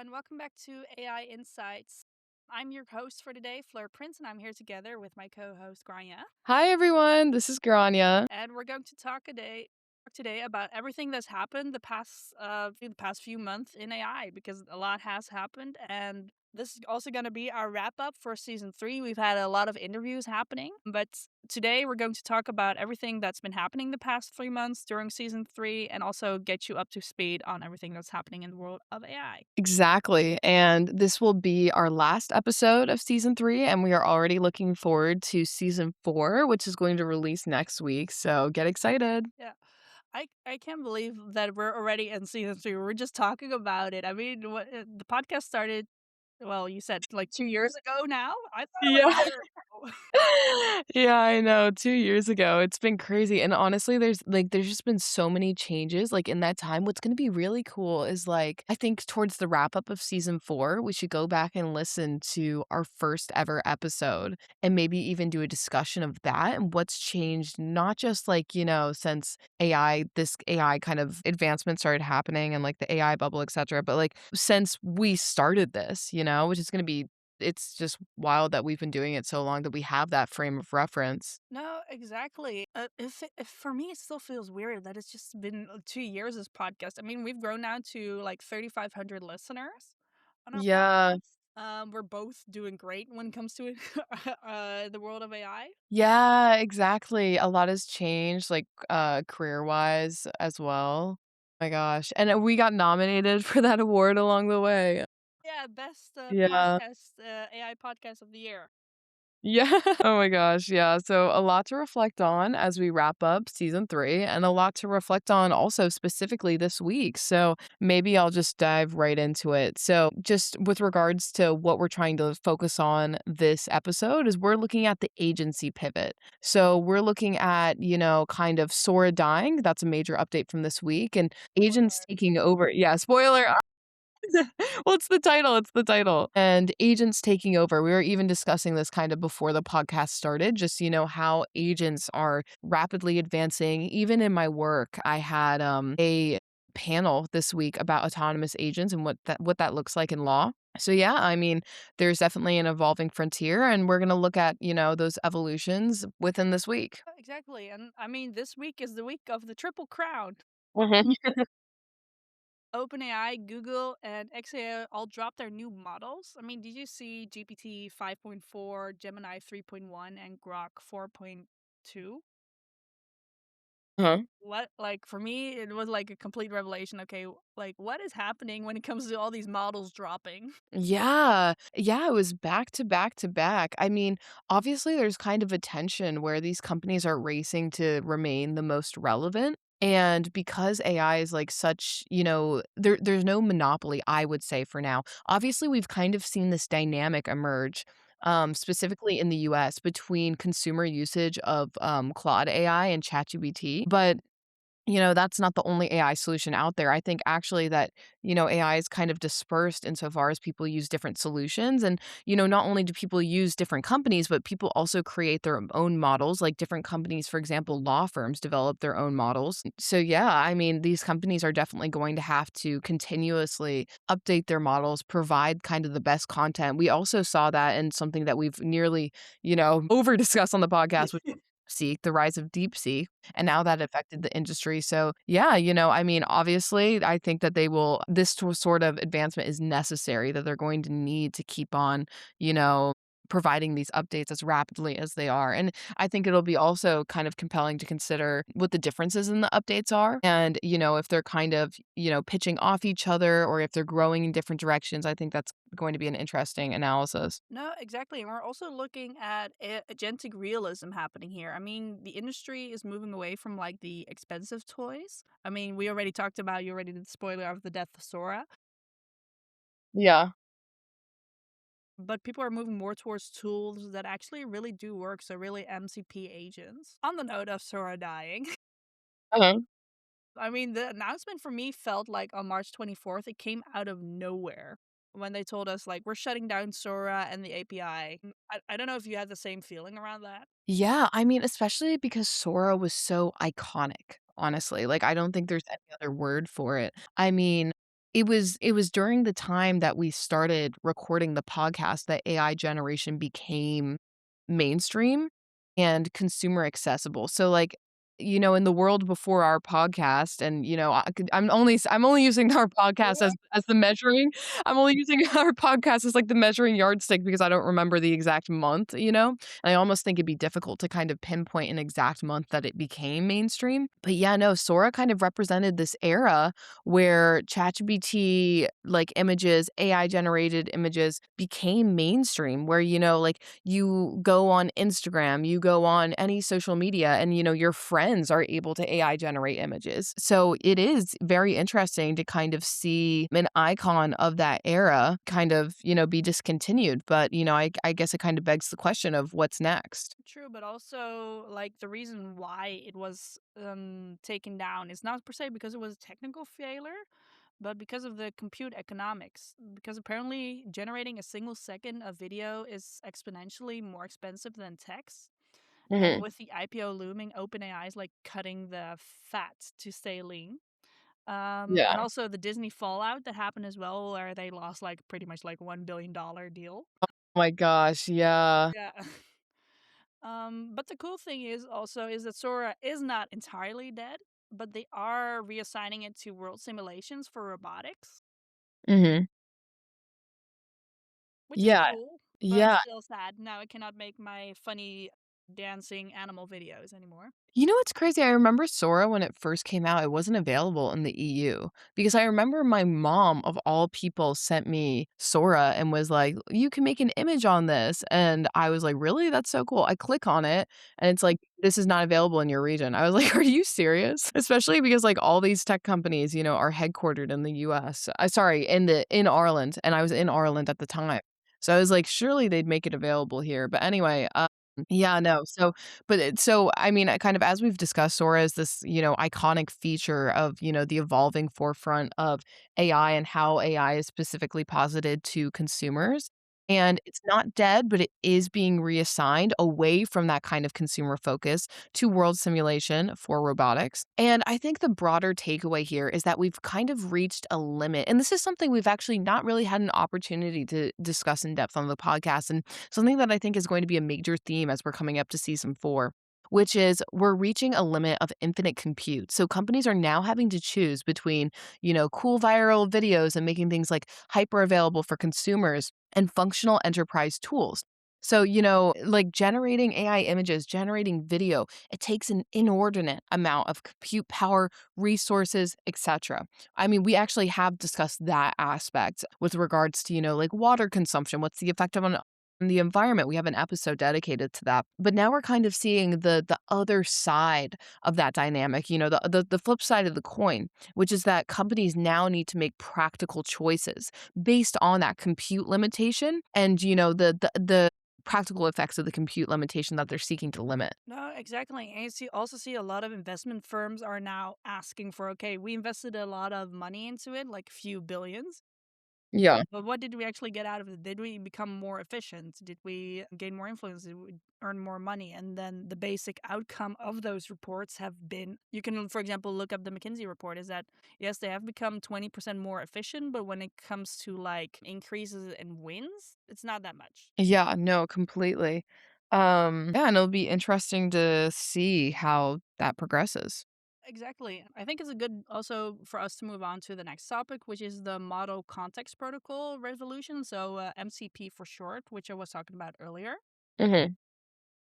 everyone. Welcome back to AI Insights. I'm your host for today, Fleur Prince, and I'm here together with my co-host Grania. Hi everyone, this is Grania. And we're going to talk today about everything that's happened the past few months in AI because a lot has happened, and this is also going to be our wrap up for season 3. We've had a lot of interviews happening, but today we're going to talk about everything that's been happening the past 3 months during season 3 and also get you up to speed on everything that's happening in the world of AI. Exactly, and this will be our last episode of season 3, and we are already looking forward to season 4, which is going to release next week, so get excited. Yeah. I can't believe that we're already in season 3. We're just talking about it. I mean, the podcast started, well, you said like 2 years ago now? I thought it was Yeah. a year ago. Yeah, I know, 2 years ago, it's been crazy, and honestly, there's just been so many changes, like, in that time. What's gonna be really cool is, like, I think towards the wrap up of season 4, we should go back and listen to our first ever episode, and maybe even do a discussion of that and what's changed, not just, like, since this AI kind of advancement started happening and, like, the AI bubble, etcetera, but, like, since we started this, which is gonna be it's just wild that we've been doing it so long that we have that frame of reference. No, exactly. If for me, it still feels weird that it's just been 2 years this podcast. I mean, we've grown now to like 3,500 listeners on our Yeah. podcast. We're both doing great when it comes to it, the world of AI. Yeah, exactly. A lot has changed, like, career-wise as well. My gosh, and, we got nominated for that award along the way. Yeah, best Yeah. AI podcast of the year. Yeah. Oh my gosh, yeah, so a lot to reflect on as we wrap up season 3 and a lot to reflect on also specifically this week, so maybe I'll just dive right into it. So, just with regards to what we're trying to focus on this episode is we're looking at the agency pivot. So, we're looking at, kind of Sora dying, that's a major update from this week, and agents Spoiler. taking over. Yeah, spoiler. Well, it's the title, and agents taking over. We were even discussing this kind of before the podcast started, just, how agents are rapidly advancing. Even in my work, I had, a panel this week about autonomous agents and what that looks like in law. So, yeah, I mean, there's definitely an evolving frontier, and we're gonna look at, those evolutions within this week. Exactly. And I mean, this week is the week of the Triple Crown. Mhm. OpenAI, Google, and XAI all dropped their new models. I mean, did you see GPT 5.4, Gemini 3.1, and Grok 4.2? Uh-huh. What, like, for me, it was like a complete revelation. Okay, like, what is happening when it comes to all these models dropping? Yeah. Yeah, it was back to back to back. I mean, obviously, there's kind of a tension where these companies are racing to remain the most relevant. And because AI is like such, there's no monopoly, I would say, for now. Obviously, we've kind of seen this dynamic emerge, specifically in the US, between consumer usage of Claude AI and ChatGPT. But that's not the only AI solution out there. I think actually that, AI is kind of dispersed insofar as people use different solutions. And, not only do people use different companies, but people also create their own models. Like different companies, for example, law firms develop their own models. So, yeah, I mean, these companies are definitely going to have to continuously update their models, provide kind of the best content. We also saw that in something that we've nearly, over discussed on the podcast, which Seek, the rise of DeepSeek, and now that affected the industry. So, yeah, I mean, obviously, I think that sort of advancement is necessary, that they're going to need to keep on, you know, providing these updates as rapidly as they are. And I think it'll be also kind of compelling to consider what the differences in the updates are. And, if they're kind of, pitching off each other or if they're growing in different directions. I think that's going to be an interesting analysis. No, exactly. And we're also looking at agentic realism happening here. I mean, the industry is moving away from like the expensive toys. I mean, we already talked about, you already did the spoiler of the death of Sora, Yeah. but people are moving more towards tools that actually really do work. So, really, MCP agents. On the note of Sora dying, Uh-huh. I mean, the announcement for me felt like on March 24th, it came out of nowhere when they told us, like, we're shutting down Sora and the API. I don't know if you had the same feeling around that. Yeah, I mean, especially because Sora was so iconic, honestly. Like, I don't think there's any other word for it. I mean, it was during the time that we started recording the podcast that AI generation became mainstream and consumer accessible. So, like, in the world before our podcast and, I'm only using our podcast as the measuring I'm only using our podcast as, like, the measuring yardstick because I don't remember the exact month, and I almost think it'd be difficult to kind of pinpoint an exact month that it became mainstream. But yeah, no, Sora kind of represented this era where ChatGPT, like, images, AI generated images became mainstream, where, like, you go on Instagram, you go on any social media, and, your friends are able to AI generate images. So it is very interesting to kind of see an icon of that era kind of, be discontinued. But, I guess it kind of begs the question of what's next. True, but also like the reason why it was taken down is not per se because it was a technical failure, but because of the compute economics. Because apparently generating a single second of video is exponentially more expensive than text. And Mhm. with the IPO looming, OpenAI is like cutting the fat to stay lean. And Yeah. also the Disney fallout that happened as well, where they lost like pretty much like $1 billion deal. Oh my gosh, yeah. Yeah. But the cool thing is also is that Sora is not entirely dead, but they are reassigning it to world simulations for robotics, Mhm. which is Yeah. cool, but Yeah. still sad. Now I cannot make my funny dancing animal videos anymore. You know what's crazy? I remember Sora when it first came out, it wasn't available in the EU because I remember my mom, of all people, sent me Sora and was like, "You can make an image on this." And I was like, "Really? That's so cool." I click on it and it's like, "This is not available in your region." I was like, "Are you serious?" Especially because like all these tech companies, are headquartered in the US. Sorry, in Ireland, and I was in Ireland at the time. So I was like, surely they'd make it available here. But anyway, yeah, no. I mean, kind of as we've discussed, Sora is this, iconic feature of, the evolving forefront of AI and how AI is specifically posited to consumers. And it's not dead, but it is being reassigned away from that kind of consumer focus to world simulation for robotics. And I think the broader takeaway here is that we've kind of reached a limit. And this is something we've actually not really had an opportunity to discuss in depth on the podcast. And something that I think is going to be a major theme as we're coming up to season 4, which is we're reaching a limit of infinite compute. So companies are now having to choose between, cool viral videos and making things like hyper available for consumers and functional enterprise tools. So, like generating AI images, generating video, it takes an inordinate amount of compute power, resources, etc. I mean, we actually have discussed that aspect with regards to, like water consumption. What's the effect on the environment? We have an episode dedicated to that. But now we're kind of seeing the other side of that dynamic, the flip side of the coin, which is that companies now need to make practical choices based on that compute limitation and, the practical effects of the compute limitation that they're seeking to limit. No, exactly. And you also see a lot of investment firms are now asking for, okay, we invested a lot of money into it, like a few billions. Yeah. But what did we actually get out of it? Did we become more efficient? Did we gain more influence? Did we earn more money? And then the basic outcome of those reports have been you can, for example, look up the McKinsey report is that yes, they have become 20% more efficient, but when it comes to like increases in wins, it's not that much. Yeah, no, completely. Yeah, and it'll be interesting to see how that progresses. Exactly. I think it's a good also for us to move on to the next topic, which is the Model Context Protocol Resolution, so MCP for short, which I was talking about earlier. Mhm.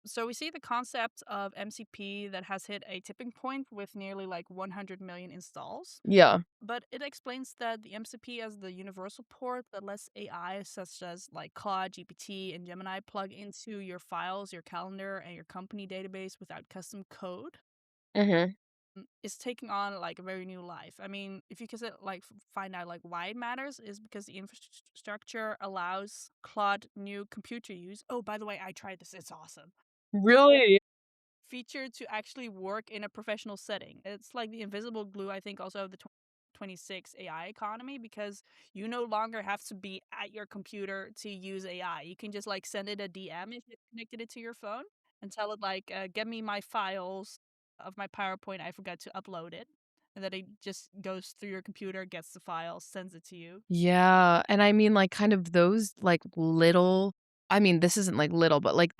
So we see the concept of MCP that has hit a tipping point with nearly like 100 million installs. Yeah. But it explains that the MCP as the universal port that lets AI such as like Claude, GPT, and Gemini plug into your files, your calendar, and your company database without custom code Mhm. is taking on like a very new life. I mean, if you could like find out like why it matters is because the infrastructure allows Claude new computer use. Oh, by the way, I tried this. It's awesome. Really? Feature to actually work in a professional setting. It's like the invisible glue, I think, also of the 2026 AI economy because you no longer have to be at your computer to use AI. You can just like send it a DM if you connected it to your phone and tell it like, get me my files of my PowerPoint. I forgot to upload it. and then it just goes through your computer, gets the file, sends it to you. Yeah, and I mean, like, kind of those, like, little I mean, this isn't, like, little, but, like,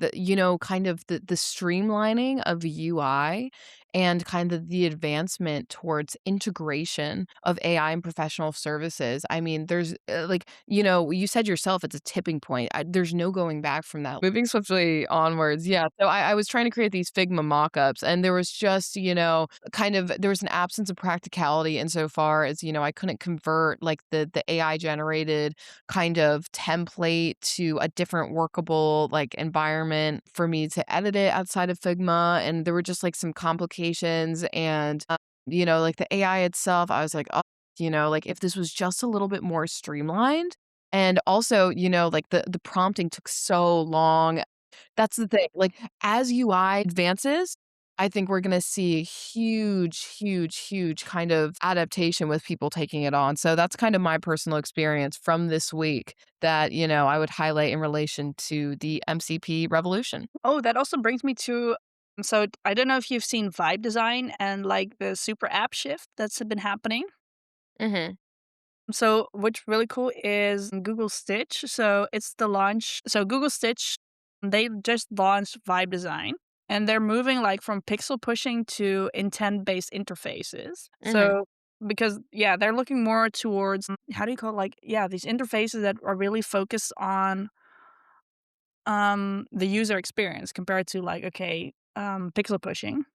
kind of the streamlining of UI and kind of the advancement towards integration of AI and professional services. I mean, there's, you said yourself it's a tipping point. There's no going back from that. Moving swiftly onwards, yeah, so I was trying to create these Figma mockups, and there was just, there was an absence of practicality insofar as, I couldn't convert like the AI generated kind of template to a different workable like environment for me to edit it outside of Figma. And there were just like some complications and like the AI itself, I was like, oh, like if this was just a little bit more streamlined. And also, like the prompting took so long. That's the thing, like, as UI advances, I think we're gonna see a huge, huge, huge kind of adaptation with people taking it on, so that's kind of my personal experience from this week that, I would highlight in relation to the MCP revolution. Oh, that also brings me to so I don't know if you've seen vibe design and like the super app shift that's been happening. Mhm, So what's really cool is Google Stitch. So it's the launch. So Google Stitch, they just launched vibe design and they're moving like from pixel pushing to intent based interfaces. mhm. So because yeah, they're looking more towards how do you call it? Like yeah, these interfaces that are really focused on the user experience compared to like okay, pixel pushing.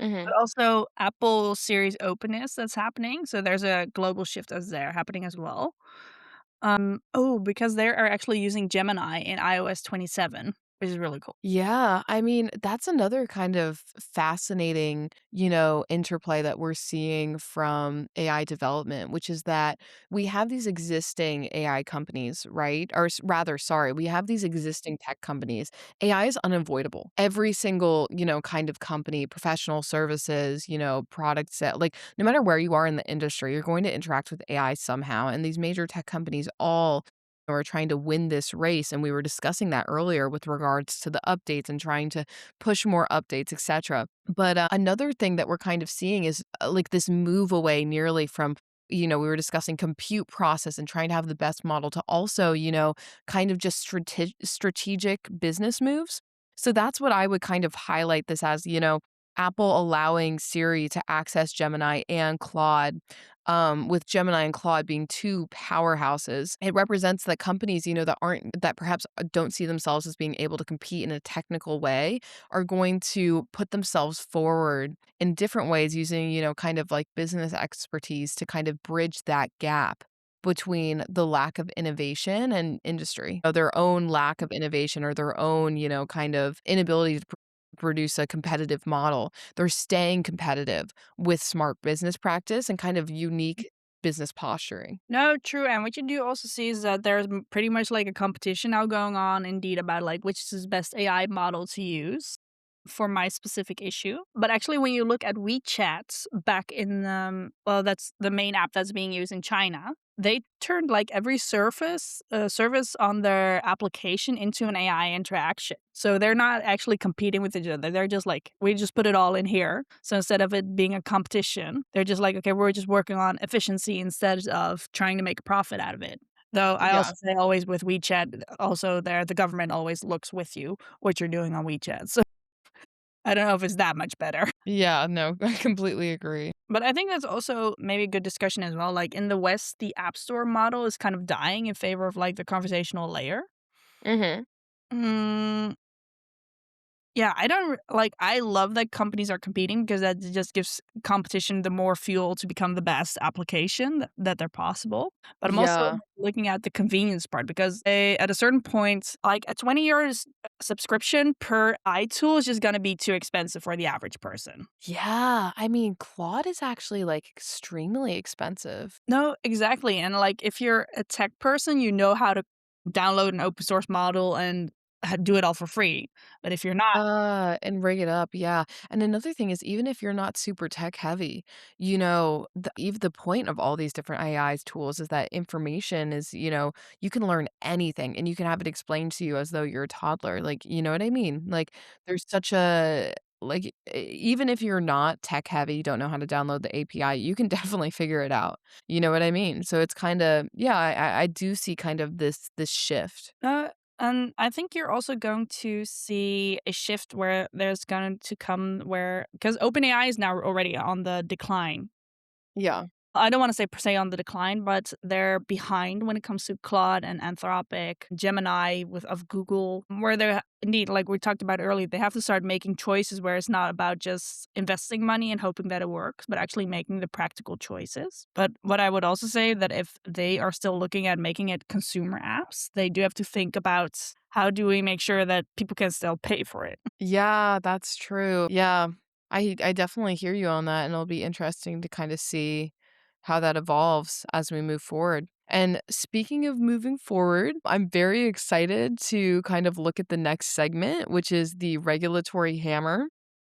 Mhm. But also Apple Series openness that's happening. So there's a global shift that's there happening as well. Oh, because they are actually using Gemini in iOS 27, which is really cool. Yeah, I mean, that's another kind of fascinating, interplay that we're seeing from AI development, which is that we have these existing AI companies, right? Or rather, sorry, we have these existing tech companies. AI is unavoidable. Every single, kind of company, professional services, product set, like no matter where you are in the industry, you're going to interact with AI somehow. And these major tech companies all are trying to win this race, and we were discussing that earlier with regards to the updates and trying to push more updates, etc. But another thing that we're kind of seeing is like this move away nearly from we were discussing compute process and trying to have the best model to also kind of just strategic business moves. So that's what I would kind of highlight this as, Apple allowing Siri to access Gemini and Claude, with Gemini and Claude being 2 powerhouses. It represents that companies, that perhaps don't see themselves as being able to compete in a technical way are going to put themselves forward in different ways using, kind of like business expertise to kind of bridge that gap between the lack of innovation and industry, or their own lack of innovation or their own, kind of inability to produce a competitive model. They're staying competitive with smart business practice and kind of unique business posturing. No, true. And what you do also see is that there's pretty much like a competition now going on, indeed, about like which is the best AI model to use for my specific issue. But actually, when you look at WeChat back in, well, that's the main app that's being used in China. They turned like every service on their application into an AI interaction. So they're not actually competing with each other. They're just like, we just put it all in here. So instead of it being a competition, they're just like, okay, we're just working on efficiency instead of trying to make a profit out of it. Though I Yeah. also say always with WeChat, also there the government always looks with you what you're doing on WeChat. So I don't know if it's that much better. Yeah, no, I completely agree. But I think that's also maybe a good discussion as well. Like in the West, the App Store model is kind of dying in favor of like the conversational layer. Mhm. Mm, yeah, I don't like I love that companies are competing because that just gives competition the more fuel to become the best application that they're possible. But I'm also Yeah. looking at the convenience part because at a certain point, like a 20 years subscription per iTool is just going to be too expensive for the average person. Yeah, I mean, Claude is actually, like, extremely expensive. No, exactly, and, like, if you're a tech person, you know how to download an open source model and do it all for free, but if you're not. And rig it up, yeah, and another thing is even if you're not super tech heavy, even the point of all these different AIs tools is that information is, you can learn anything and you can have it explained to you as though you're a toddler, like, you know what I mean? Like, there's such a like, even if you're not tech heavy, you don't know how to download the API, you can definitely figure it out. You know what I mean? So it's kinda yeah, I do see kind of this shift. Uh, and I think you're also going to see a shift where there's going to come where because OpenAI is now already on the decline. Yeah. I don't wanna say per se on the decline, but they're behind when it comes to Claude and Anthropic, Gemini with of Google, where they're indeed, like we talked about earlier, they have to start making choices where it's not about just investing money and hoping that it works, but actually making the practical choices. But what I would also say that if they are still looking at making it consumer apps, they do have to think about how do we make sure that people can still pay for it? Yeah, that's true. Yeah. I definitely hear you on that, and it'll be interesting to kinda see how that evolves as we move forward. And speaking of moving forward, I'm very excited to kind of look at the next segment, which is the regulatory hammer.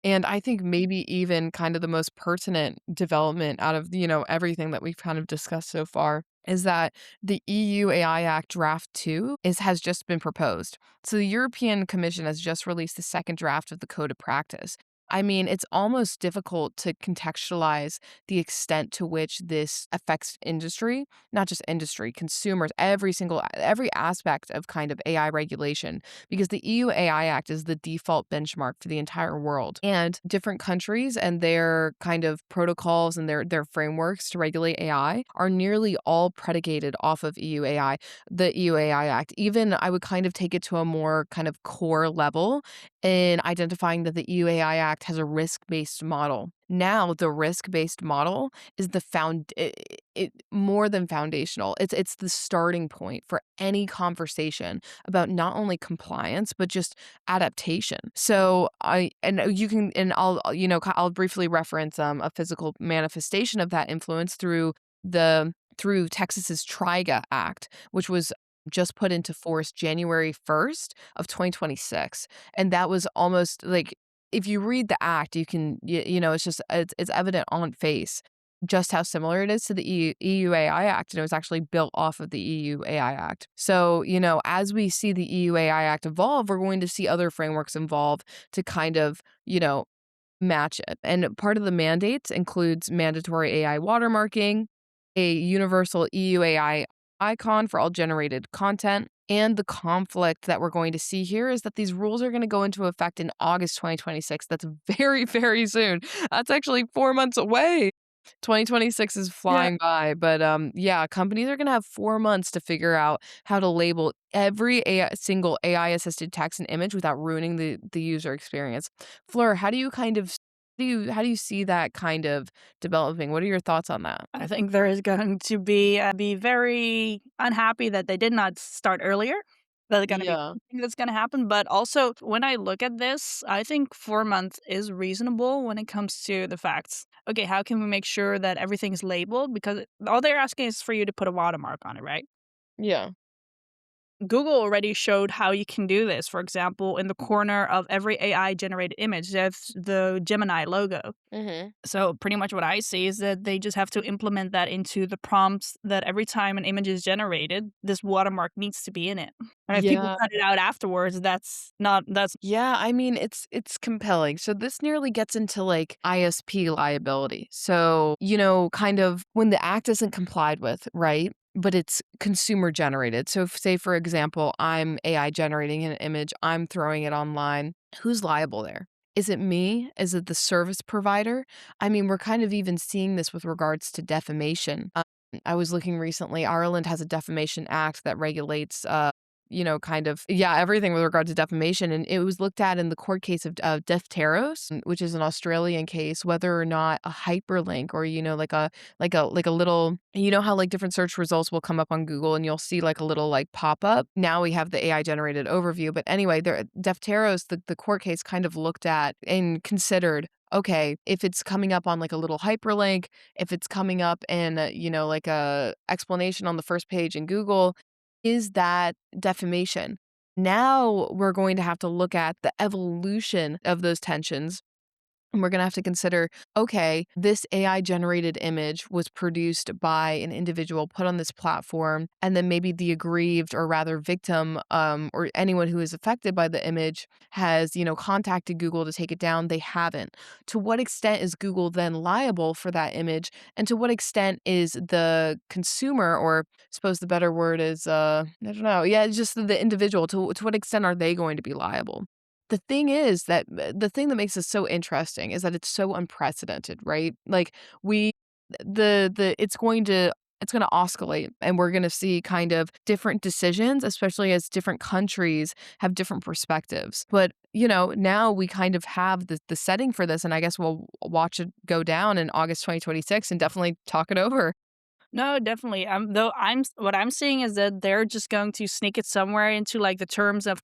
And I think maybe even kind of the most pertinent development out of, everything that we've kind of discussed so far is that the EU AI Act Draft 2 has just been proposed. So the European Commission has just released the second draft of the Code of Practice. I mean, it's almost difficult to contextualize the extent to which this affects industry, not just industry, consumers, every aspect of kind of AI regulation, because the EU AI Act is the default benchmark for the entire world. And different countries and their kind of protocols and their frameworks to regulate AI are nearly all predicated off of the EU AI Act. Even I would kind of take it to a more kind of core level in identifying that the EU AI Act has a risk-based model. Now, the risk-based model is more than foundational. It's the starting point for any conversation about not only compliance but just adaptation. So I and you can and I'll briefly reference a physical manifestation of that influence through Texas's TRIGA Act, which was just put into force January 1st of 2026. And that was almost like if you read the act, it's just it's evident on face just how similar it is to the EU AI Act, and it was actually built off of the EU AI Act. So, as we see the EU AI Act evolve, we're going to see other frameworks evolve to kind of, match it. And part of the mandates includes mandatory AI watermarking, a universal EU AI icon for all generated content. And the conflict that we're going to see here is that these rules are going to go into effect in August 2026. That's very, very soon. That's actually 4 months away. 2026 is Yeah. flying by, but, yeah, companies are gonna have 4 months to figure out how to label every single AI-assisted text and image without ruining the user experience. Fleur, how do you kind of how do you see that kind of developing? What are your thoughts on that? I think there is going to be very unhappy that they did not start earlier. That's gonna be Yeah. one thing that's gonna happen, but also when I look at this, I think 4 months is reasonable when it comes to the facts. Okay, how can we make sure that everything's labeled? Because all they're asking is for you to put a watermark on it, right? Yeah. Google already showed how you can do this. For example, in the corner of every AI generated image, there's the Gemini logo. Mhm. So pretty much what I see is that they just have to implement that into the prompts that every time an image is generated, this watermark needs to be in it. And if people Yeah. cut it out afterwards, that's Yeah, I mean, it's compelling. So this nearly gets into like ISP liability. So, kind of when the act isn't complied with, right? But it's consumer generated. So say for example, I'm AI generating an image, I'm throwing it online. Who's liable there? Is it me? Is it the service provider? I mean, we're kind of even seeing this with regards to defamation. I was looking recently, Ireland has a defamation act that regulates kind of yeah, everything with regard to defamation, and it was looked at in the court case of Defteros, which is an Australian case, whether or not a hyperlink or, like a little how, like, different search results will come up on Google and you'll see, like, a little, like, pop-up? Now we have the AI generated overview, but anyway, Defteros, the court case kind of looked at and considered, okay, if it's coming up on, like, a little hyperlink, if it's coming up in, like, a explanation on the first page in Google, is that defamation? Now we're going to have to look at the evolution of those tensions And we're gonna have to consider, okay, this AI generated image was produced by an individual put on this platform, and then maybe the aggrieved or rather victim, or anyone who is affected by the image has, contacted Google to take it down. They haven't. To what extent is Google then liable for that image? And to what extent is the consumer, or suppose the better word is, I don't know, yeah, just the individual, to what extent are they going to be liable? The thing is that the thing that makes this so interesting is that it's so unprecedented, right? Like, we the it's gonna oscillate, and we're gonna see kind of different decisions, especially as different countries have different perspectives. But, now we kind of have the setting for this, and I guess we'll watch it go down in August 2026 and definitely talk it over. No, definitely. Though what I'm seeing is that they're just going to sneak it somewhere into like the terms of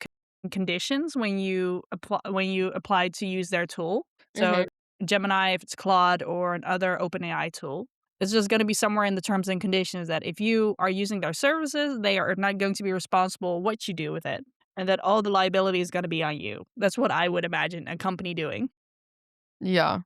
conditions when you apply to use their tool. So Mhm. Gemini, if it's Claude or another OpenAI tool, it's just going to be somewhere in the terms and conditions that if you are using their services, they are not going to be responsible what you do with it, and that all the liability is going to be on you. That's what I would imagine a company doing. Yeah.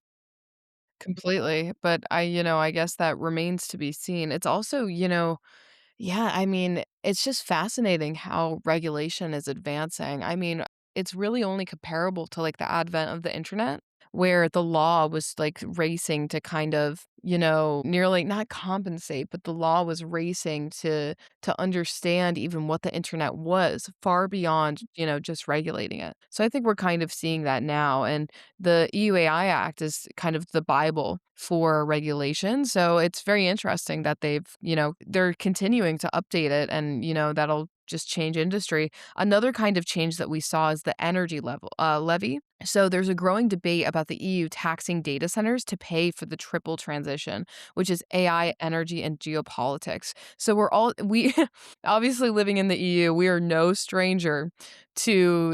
Completely, but I guess that remains to be seen. It's also, yeah, I mean, it's just fascinating how regulation is advancing. I mean, it's really only comparable to like the advent of the internet, where the law was like racing to kind of, nearly not compensate, but the law was racing to understand even what the internet was, far beyond, just regulating it. So I think we're kind of seeing that now. And the EUAI Act is kind of the Bible for regulation. So it's very interesting that they're continuing to update it, and, that'll just change industry. Another kind of change that we saw is the energy levy. So there's a growing debate about the EU taxing data centers to pay for the triple transition, which is AI, energy, and geopolitics. So we obviously living in the EU, we are no stranger to,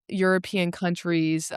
European countries,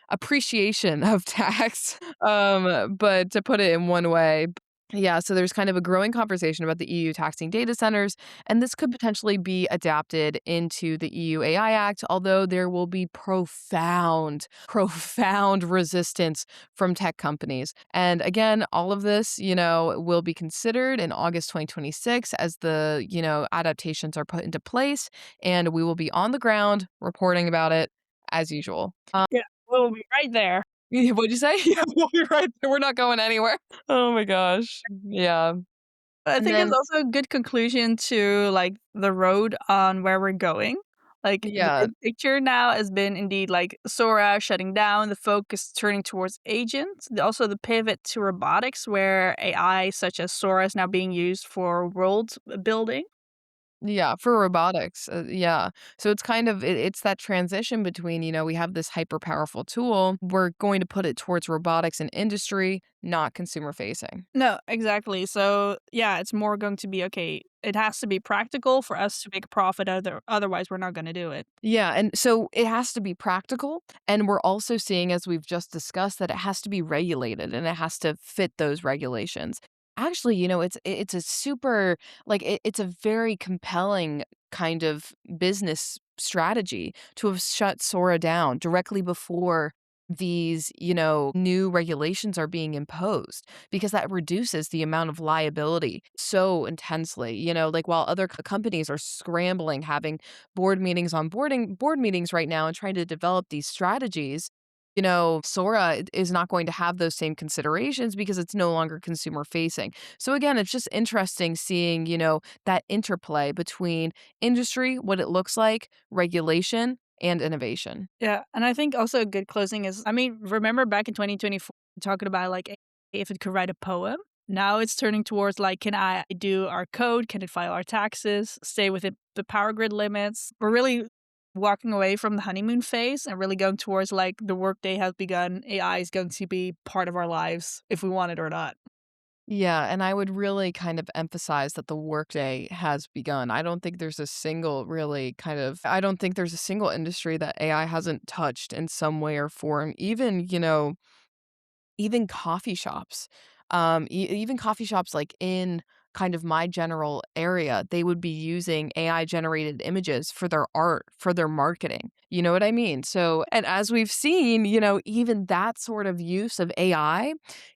appreciation of tax, but to put it in one way. Yeah, so there's kind of a growing conversation about the EU taxing data centers, and this could potentially be adapted into the EU AI Act, although there will be profound, profound resistance from tech companies. And again, all of this, will be considered in August 2026 as the, adaptations are put into place, and we will be on the ground reporting about it as usual. Yeah, we'll be right there. Yeah, what'd you say? Yeah, we'll be right there, we're not going anywhere. Oh my gosh. Yeah. I And think it's then also a good conclusion to, like, the road on where we're going. Like, the yeah, big picture now has been indeed, like, Sora shutting down, the focus turning towards agents, also the pivot to robotics where AI such as Sora is now being used for world building. yeah, for robotics, yeah. So it's kind of it's that transition between, we have this hyper powerful tool, we're going to put it towards robotics and industry, not consumer facing. No, exactly. So, yeah, it's more going to be, okay, it has to be practical for us to make a profit, otherwise we're not gonna do it. Yeah, and so it has to be practical, and we're also seeing, as we've just discussed, that it has to be regulated and it has to fit those regulations. Actually, it's a super it's a very compelling kind of business strategy to have shut Sora down directly before these, new regulations are being imposed, because that reduces the amount of liability so intensely. Like while other companies are scrambling, having board meetings right now and trying to develop these strategies. Sora is not going to have those same considerations because it's no longer consumer facing. So again, it's just interesting seeing, that interplay between industry, what it looks like, regulation, and innovation. Yeah, and I think also a good closing is, I mean, remember back in 2024 talking about like if it could write a poem? Now it's turning towards like, can I do our code? Can it file our taxes? Stay within the power grid limits? We're really walking away from the honeymoon phase and really going towards like the workday has begun. AI is going to be part of our lives if we want it or not. Yeah, and I would really kind of emphasize that the workday has begun. I don't think there's a single industry that AI hasn't touched in some way or form. Even coffee shops. Even coffee shops like in kind of my general area, they would be using AI generated images for their art, for their marketing. You know what I mean? So, and as we've seen, even that sort of use of AI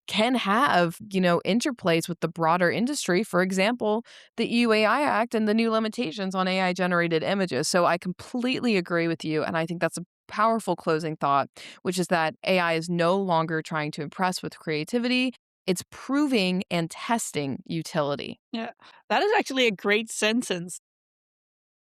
can have, interplays with the broader industry. For example, the EU AI Act and the new limitations on AI generated images. So I completely agree with you. And I think that's a powerful closing thought, which is that AI is no longer trying to impress with creativity. It's proving and testing utility. Yeah. That is actually a great sentence.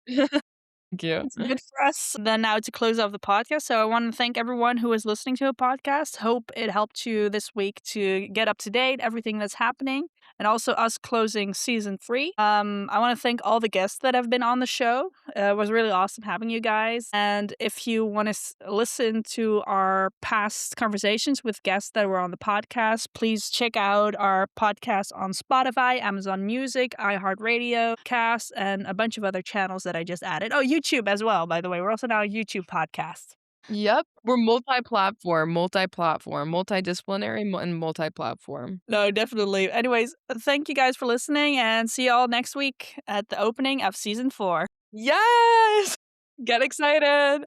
Thank you. It's good for us then now to close off the podcast. So I want to thank everyone who is listening to a podcast. Hope it helped you this week to get up to date, everything that's happening, and also us closing season three. I want to thank all the guests that have been on the show. It was really awesome having you guys. And if you want to listen to our past conversations with guests that were on the podcast, please check out our podcast on Spotify, Amazon Music, iHeartRadio, Cast, and a bunch of other channels that I just added. Oh, YouTube as well, by the way. We're also now a YouTube podcast. Yep. We're multi-platform, multidisciplinary, and multi-platform. No, definitely. Anyways, thank you guys for listening and see y'all next week at the opening of season four. Yes! Get excited.